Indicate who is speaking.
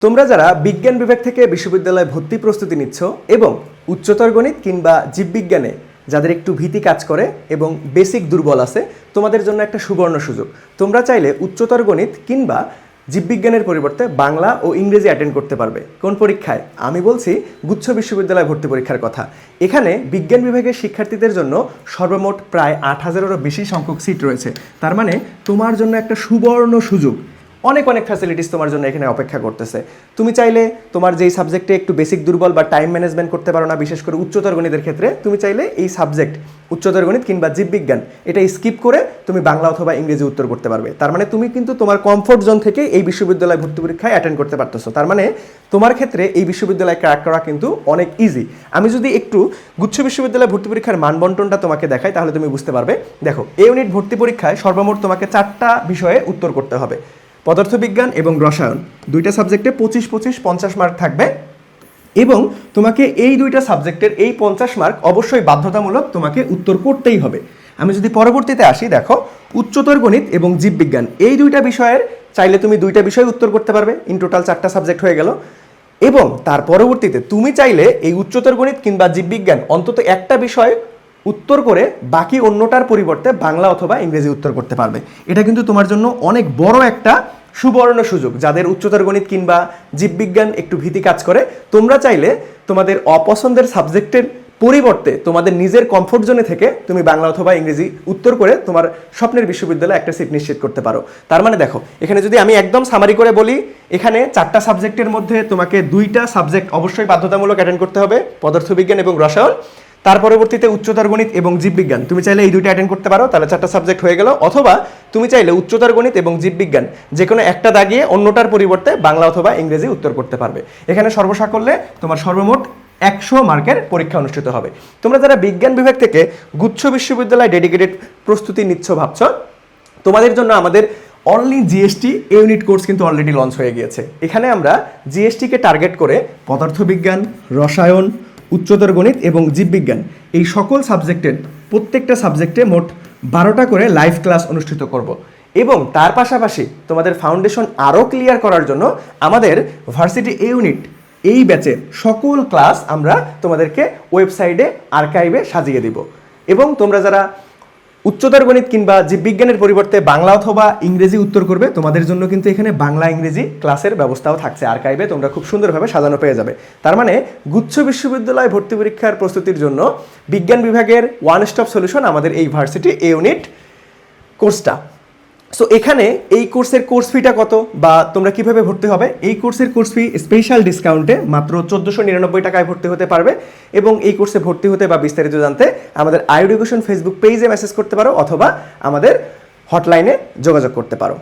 Speaker 1: তোমরা যারা বিজ্ঞান বিভাগ থেকে বিশ্ববিদ্যালয়ে ভর্তি প্রস্তুতি নিচ্ছ এবং উচ্চতর গণিত কিংবা জীববিজ্ঞানে যাদের একটু ভীতি কাজ করে এবং বেসিক দুর্বল আছে, তোমাদের জন্য একটা সুবর্ণ সুযোগ। তোমরা চাইলে উচ্চতর গণিত কিংবা জীববিজ্ঞানের পরিবর্তে বাংলা ও ইংরেজি অ্যাটেন্ড করতে পারবে। কোন পরীক্ষায়? আমি বলছি গুচ্ছ বিশ্ববিদ্যালয় ভর্তি পরীক্ষার কথা। এখানে বিজ্ঞান বিভাগের শিক্ষার্থীদের জন্য সর্বমোট প্রায় ৮,০০০-এরও বেশি সংখ্যক সিট রয়েছে। তার মানে তোমার জন্য একটা সুবর্ণ সুযোগ। অনেক ফ্যাসিলিটিস তোমার জন্য এখানে অপেক্ষা করতেছে। তুমি চাইলে তোমার যেই সাবজেক্টে একটু বেসিক দুর্বল বা টাইম ম্যানেজমেন্ট করতে পারো না, বিশেষ করে উচ্চতর গণিতের ক্ষেত্রে, তুমি চাইলে এই সাবজেক্ট উচ্চতর গণিত কিংবা জীববিজ্ঞান এটা স্কিপ করে তুমি বাংলা অথবা ইংরেজি উত্তর করতে পারবে। তার মানে তুমি কিন্তু তোমার কমফোর্ট জোন থেকে এই বিশ্ববিদ্যালয় ভর্তি পরীক্ষায় অ্যাটেন্ড করতে পারতেছো। তার মানে তোমার ক্ষেত্রে এই বিশ্ববিদ্যালয় ক্র্যাক করা কিন্তু অনেক ইজি। আমি যদি একটু গুচ্ছ বিশ্ববিদ্যালয় ভর্তি পরীক্ষার মানবন্টনটা তোমাকে দেখাই তাহলে তুমি বুঝতে পারবে। দেখো, এ ইউনিট ভর্তি পরীক্ষায় সর্বমোট তোমাকে 4টা বিষয়ে উত্তর করতে হবে। পদার্থবিজ্ঞান এবং রসায়ন, দুইটা সাবজেক্টে 25-25 50 মার্ক থাকবে এবং তোমাকে এই দুইটা সাবজেক্টের এই 50 মার্ক অবশ্যই বাধ্যতামূলক তোমাকে উত্তর করতেই হবে। আমি যদি পরবর্তীতে আসি, দেখো, উচ্চতর গণিত এবং জীববিজ্ঞান এই দুইটা বিষয়ের চাইলে তুমি দুইটা বিষয় উত্তর করতে পারবে। ইন টোটাল 4টা সাবজেক্ট হয়ে গেল। এবং তার পরবর্তীতে তুমি চাইলে এই উচ্চতর গণিত কিংবা জীববিজ্ঞান অন্তত একটা বিষয় উত্তর করে বাকি অন্যটার পরিবর্তে বাংলা অথবা ইংরেজি উত্তর করতে পারবে। এটা কিন্তু তোমার জন্য অনেক বড় একটা সুবর্ণ সুযোগ। যাদের উচ্চতর গণিত কিংবা জীববিজ্ঞান একটু ভীতি কাজ করে, তোমরা চাইলে তোমাদের অপছন্দের সাবজেক্টের পরিবর্তে তোমাদের নিজের কমফোর্ট জোনে থেকে তুমি বাংলা অথবা ইংরেজি উত্তর করে তোমার স্বপ্নের বিশ্ববিদ্যালয়ে একটা সিট নিশ্চিত করতে পারো। তার মানে দেখো, এখানে যদি আমি একদম সামারি করে বলি, এখানে 4টা সাবজেক্টের মধ্যে তোমাকে 2টা সাবজেক্ট অবশ্যই বাধ্যতামূলক অ্যাটেন্ড করতে হবে, পদার্থবিজ্ঞান এবং রসায়ন। তার পরবর্তীতে উচ্চতর গণিত এবং জীববিজ্ঞান তুমি চাইলে এই দুইটা অ্যাটেন্ড করতে পারো, তাহলে 4টা সাবজেক্ট হয়ে গেল। অথবা তুমি চাইলে উচ্চতর গণিত এবং জীববিজ্ঞান যে কোনো একটা দাগিয়ে অন্যটার পরিবর্তে বাংলা অথবা ইংরেজি উত্তর করতে পারবে। এখানে সর্বসাকল্যে তোমার সর্বমোট 100 মার্কের পরীক্ষা অনুষ্ঠিত হবে। তোমরা যারা বিজ্ঞান বিভাগ থেকে গুচ্ছ বিশ্ববিদ্যালয় ডেডিকেটেড প্রস্তুতি নিচ্ছ ভাবছ, তোমাদের জন্য আমাদের অনলি জিএসটি ইউনিট কোর্স কিন্তু অলরেডি লঞ্চ হয়ে গিয়েছে। এখানে আমরা জিএসটিকে টার্গেট করে পদার্থবিজ্ঞান, রসায়ন, উচ্চতর গণিত এবং জীববিজ্ঞান এই সকল সাবজেক্টের প্রত্যেকটা সাবজেক্টে মোট 12টা করে লাইভ ক্লাস অনুষ্ঠিত করব। এবং তার পাশাপাশি তোমাদের ফাউন্ডেশন আরও ক্লিয়ার করার জন্য আমাদের ভার্সিটি ইউনিট এই ব্যাচের সকল ক্লাস আমরা তোমাদেরকে ওয়েবসাইটে আর্কাইভে সাজিয়ে দিব। এবং তোমরা যারা উচ্চতর গণিত কিংবা জীববিজ্ঞানের পরিবর্তে বাংলা অথবা ইংরেজি উত্তর করবে, তোমাদের জন্য কিন্তু এখানে বাংলা ইংরেজি ক্লাসের ব্যবস্থাও থাকছে আর্কাইভে, তোমরা খুব সুন্দরভাবে সাজানো পেয়ে যাবে। তার মানে গুচ্ছ বিশ্ববিদ্যালয় ভর্তি পরীক্ষার প্রস্তুতির জন্য বিজ্ঞান বিভাগের ওয়ান স্টপ সলিউশন আমাদের এই ভার্সিটি ইউনিট কোর্সটা। সো এখানে এই কোর্সের কোর্স ফিটা কত বা তোমরা কিভাবে ভর্তি হবে? এই কোর্সের কোর্স ফি স্পেশাল ডিসকাউন্টে মাত্র 1499 টাকায় ভর্তি হতে পারবে। এবং এই কোর্সে ভর্তি হতে বা বিস্তারিত জানতে আমাদের আইএডুকেশন ফেসবুক পেজে মেসেজ করতে পারো অথবা আমাদের হটলাইনে যোগাযোগ করতে পারো।